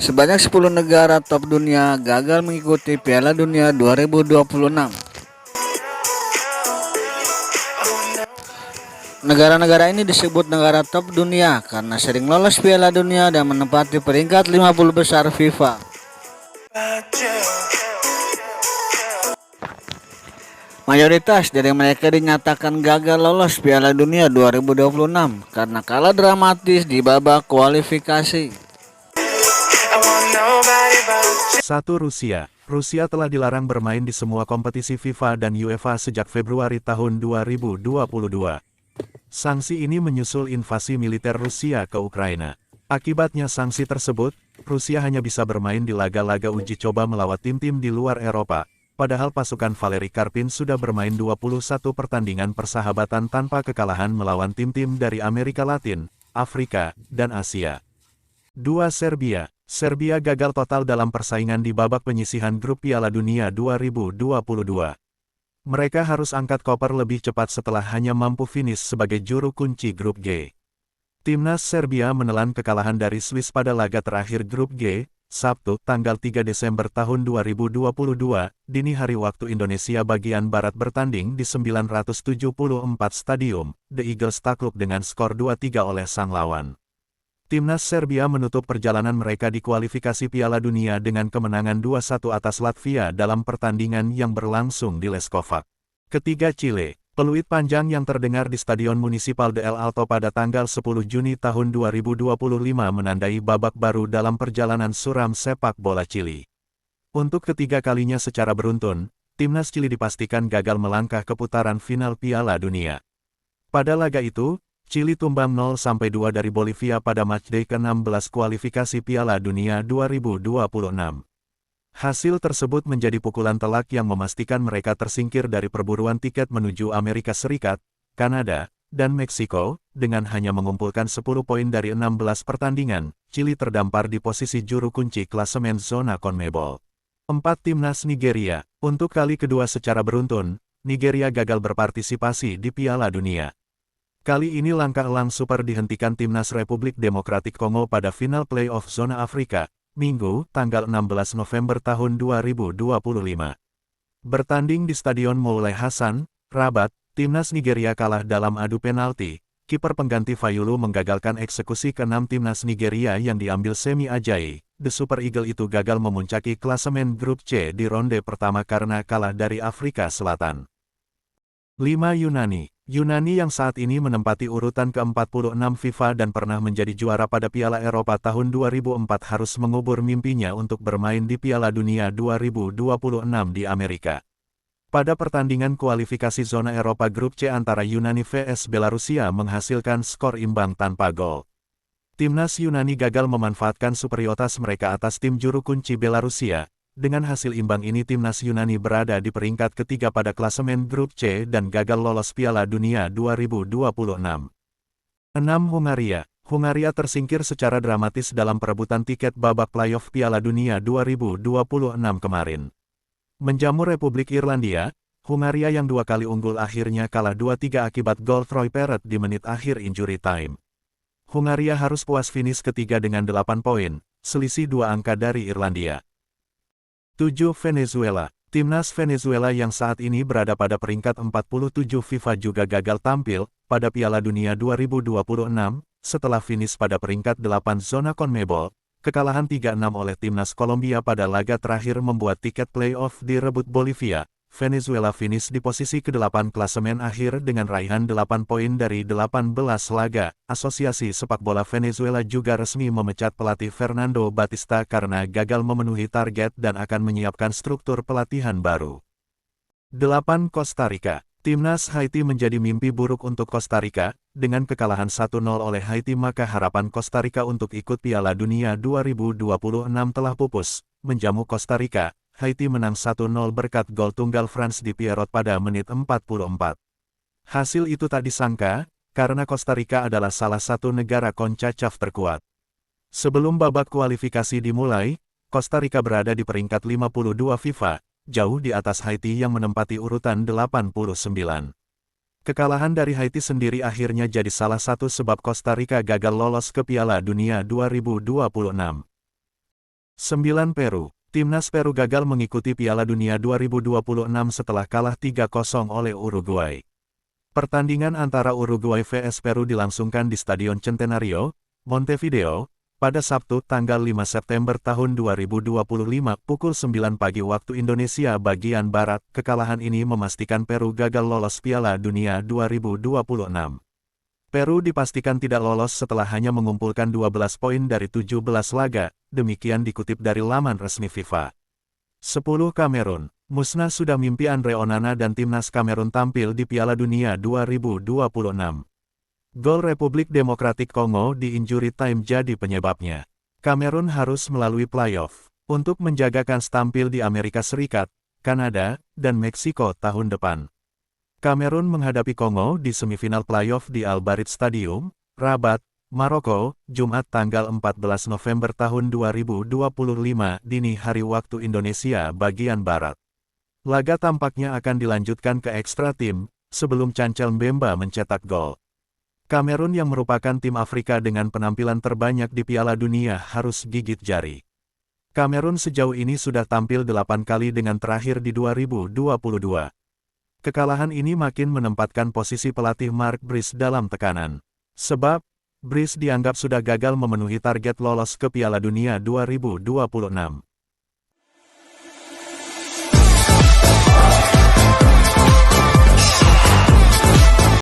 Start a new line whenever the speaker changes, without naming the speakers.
Sebanyak 10 negara top dunia gagal mengikuti Piala Dunia 2026. Negara-negara ini disebut negara top dunia karena sering lolos Piala Dunia dan menempati peringkat 50 besar FIFA. Mayoritas dari mereka dinyatakan gagal lolos Piala Dunia 2026 karena kalah dramatis di babak kualifikasi.
1. Rusia. Rusia telah dilarang bermain di semua kompetisi FIFA dan UEFA sejak Februari tahun 2022. Sanksi ini menyusul invasi militer Rusia ke Ukraina. Akibatnya sanksi tersebut, Rusia hanya bisa bermain di laga-laga uji coba melawan tim-tim di luar Eropa, padahal pasukan Valery Karpin sudah bermain 21 pertandingan persahabatan tanpa kekalahan melawan tim-tim dari Amerika Latin, Afrika, dan Asia. 2. Serbia. Serbia gagal total dalam persaingan di babak penyisihan grup Piala Dunia 2022. Mereka harus angkat koper lebih cepat setelah hanya mampu finish sebagai juru kunci grup G. Timnas Serbia menelan kekalahan dari Swiss pada laga terakhir grup G, Sabtu, tanggal 3 Desember tahun 2022, dini hari waktu Indonesia bagian Barat bertanding di 974 Stadium, The Eagles takluk dengan skor 2-3 oleh sang lawan. Timnas Serbia menutup perjalanan mereka di kualifikasi Piala Dunia dengan kemenangan 2-1 atas Latvia dalam pertandingan yang berlangsung di Leskovac. Ketiga Chile. Peluit panjang yang terdengar di Stadion Municipal de El Alto pada tanggal 10 Juni tahun 2025 menandai babak baru dalam perjalanan suram sepak bola Chili. Untuk ketiga kalinya secara beruntun, timnas Chili dipastikan gagal melangkah ke putaran final Piala Dunia. Pada laga itu, Chili tumbang 0-2 dari Bolivia pada matchday ke-16 kualifikasi Piala Dunia 2026. Hasil tersebut menjadi pukulan telak yang memastikan mereka tersingkir dari perburuan tiket menuju Amerika Serikat, Kanada, dan Meksiko. Dengan hanya mengumpulkan 10 poin dari 16 pertandingan, Chili terdampar di posisi juru kunci klasemen zona CONMEBOL. 4. Timnas Nigeria. Untuk kali kedua secara beruntun, Nigeria gagal berpartisipasi di Piala Dunia. Kali ini langkah elang super dihentikan Timnas Republik Demokratik Kongo pada final playoff zona Afrika, Minggu, tanggal 16 November tahun 2025. Bertanding di Stadion Moulay Hassan, Rabat, Timnas Nigeria kalah dalam adu penalti. Kiper pengganti Fayulu menggagalkan eksekusi ke-6 Timnas Nigeria yang diambil Semi Ajayi. The Super Eagle itu gagal memuncaki klasemen grup C di ronde pertama karena kalah dari Afrika Selatan. 5. Yunani. Yunani yang saat ini menempati urutan ke-46 FIFA dan pernah menjadi juara pada Piala Eropa tahun 2004 harus mengubur mimpinya untuk bermain di Piala Dunia 2026 di Amerika. Pada pertandingan kualifikasi zona Eropa grup C antara Yunani vs Belarusia menghasilkan skor imbang tanpa gol. Timnas Yunani gagal memanfaatkan superioritas mereka atas tim juru kunci Belarusia. Dengan hasil imbang ini Timnas Yunani berada di peringkat ketiga pada klasemen grup C dan gagal lolos Piala Dunia 2026. 6. Hungaria. Hungaria tersingkir secara dramatis dalam perebutan tiket babak playoff Piala Dunia 2026 kemarin. Menjamu Republik Irlandia, Hungaria yang dua kali unggul akhirnya kalah 2-3 akibat gol Troy Parrott di menit akhir injury time. Hungaria harus puas finish ketiga dengan 8 poin, selisih 2 angka dari Irlandia. 7. Venezuela. Timnas Venezuela yang saat ini berada pada peringkat 47 FIFA juga gagal tampil pada Piala Dunia 2026 setelah finish pada peringkat 8 zona CONMEBOL. Kekalahan 3-6 oleh Timnas Kolombia pada laga terakhir membuat tiket playoff direbut Bolivia. Venezuela finish di posisi ke-8 klasemen akhir dengan raihan 8 poin dari 18 laga. Asosiasi Sepak Bola Venezuela juga resmi memecat pelatih Fernando Batista karena gagal memenuhi target dan akan menyiapkan struktur pelatihan baru. 8. Costa Rica. Timnas Haiti menjadi mimpi buruk untuk Costa Rica. Dengan kekalahan 1-0 oleh Haiti maka harapan Costa Rica untuk ikut Piala Dunia 2026 telah pupus. Menjamu Costa Rica, Haiti menang 1-0 berkat gol tunggal Franz Di Pierrot pada menit 44. Hasil itu tak disangka, karena Costa Rica adalah salah satu negara CONCACAF terkuat. Sebelum babak kualifikasi dimulai, Costa Rica berada di peringkat 52 FIFA, jauh di atas Haiti yang menempati urutan 89. Kekalahan dari Haiti sendiri akhirnya jadi salah satu sebab Costa Rica gagal lolos ke Piala Dunia 2026. 9 Peru. Timnas Peru gagal mengikuti Piala Dunia 2026 setelah kalah 3-0 oleh Uruguay. Pertandingan antara Uruguay vs Peru dilangsungkan di Stadion Centenario, Montevideo, pada Sabtu tanggal 5 September tahun 2025 pukul 9 pagi waktu Indonesia bagian Barat. Kekalahan ini memastikan Peru gagal lolos Piala Dunia 2026. Peru dipastikan tidak lolos setelah hanya mengumpulkan 12 poin dari 17 laga, demikian dikutip dari laman resmi FIFA. 10 Kamerun. Musnah sudah mimpi Andre Onana dan timnas Kamerun tampil di Piala Dunia 2026. Gol Republik Demokratik Kongo di injury time jadi penyebabnya. Kamerun harus melalui playoff untuk menjaga kans tampil di Amerika Serikat, Kanada, dan Meksiko tahun depan. Kamerun menghadapi Kongo di semifinal playoff di Al Barit Stadium, Rabat, Maroko, Jumat tanggal 14 November tahun 2025 dini hari waktu Indonesia bagian Barat. Laga tampaknya akan dilanjutkan ke ekstra tim, sebelum Chancel Mbemba mencetak gol. Kamerun yang merupakan tim Afrika dengan penampilan terbanyak di Piala Dunia harus gigit jari. Kamerun sejauh ini sudah tampil 8 kali dengan terakhir di 2022. Kekalahan ini makin menempatkan posisi pelatih Mark Brice dalam tekanan. Sebab, Brice dianggap sudah gagal memenuhi target lolos ke Piala Dunia 2026.